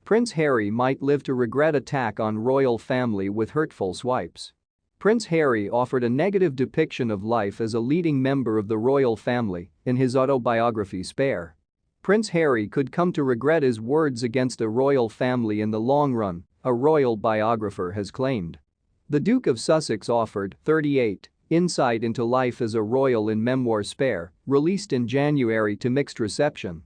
Prince Harry might live to regret attack on royal family with hurtful swipes. Prince Harry offered a negative depiction of life as a leading member of the royal family in his autobiography Spare. Prince Harry could come to regret his words against a royal family in the long run, a royal biographer has claimed. The Duke of Sussex offered 38 insight into life as a royal in memoir Spare, released in January to mixed reception.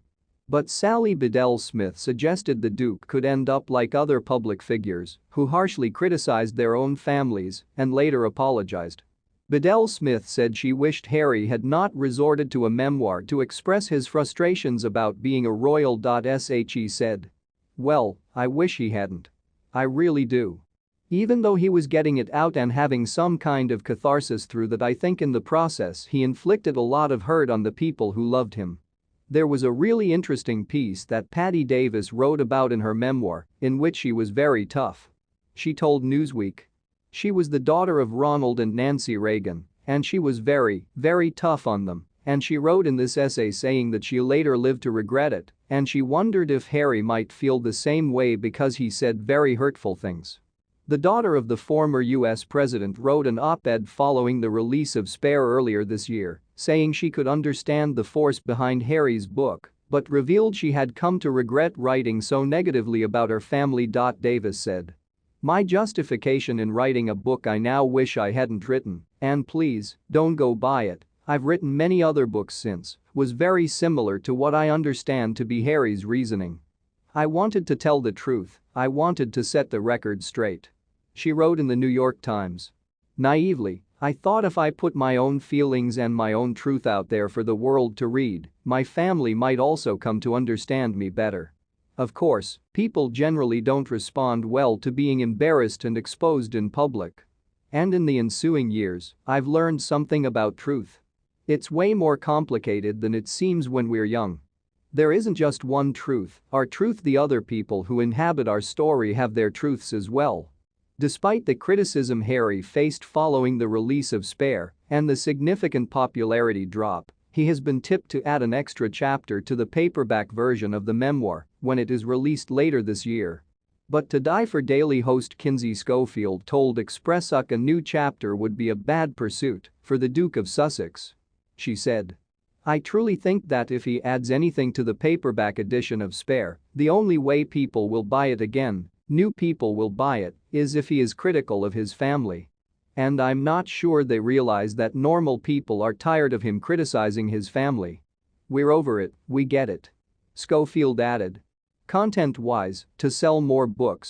But Sally Bedell Smith suggested the Duke could end up like other public figures who harshly criticized their own families and later apologized. Bedell Smith said she wished Harry had not resorted to a memoir to express his frustrations about being a royal.She said. "Well, I wish he hadn't. I really do. Even though he was getting it out and having some kind of catharsis through that, I think in the process he inflicted a lot of hurt on the people who loved him." There was a really interesting piece that Patty Davis wrote about in her memoir, in which she was very tough. She told Newsweek. She was the daughter of Ronald and Nancy Reagan, and she was very, very tough on them, and she wrote in this essay saying that she later lived to regret it, and she wondered if Harry might feel the same way because he said very hurtful things. The daughter of the former US president wrote an op-ed following the release of Spare earlier this year, saying she could understand the force behind Harry's book, but revealed she had come to regret writing so negatively about her family. Davis said. "My justification in writing a book I now wish I hadn't written, and please, don't go buy it, I've written many other books since, was very similar to what I understand to be Harry's reasoning. I wanted to tell the truth, I wanted to set the record straight." She wrote in the New York Times. "Naively, I thought if I put my own feelings and my own truth out there for the world to read, my family might also come to understand me better. Of course, people generally don't respond well to being embarrassed and exposed in public. And in the ensuing years, I've learned something about truth. It's way more complicated than it seems when we're young. There isn't just one truth, our truth. The other people who inhabit our story have their truths as well." Despite the criticism Harry faced following the release of Spare and the significant popularity drop, he has been tipped to add an extra chapter to the paperback version of the memoir when it is released later this year. But to die for Daily host Kinsey Schofield told Expressuk a new chapter would be a bad pursuit for the Duke of Sussex. She said. "I truly think that if he adds anything to the paperback edition of Spare, the only way people will buy it again, new people will buy it, is if he is critical of his family. And I'm not sure they realize that normal people are tired of him criticizing his family. We're over it, we get it." Schofield added. Content-wise, to sell more books,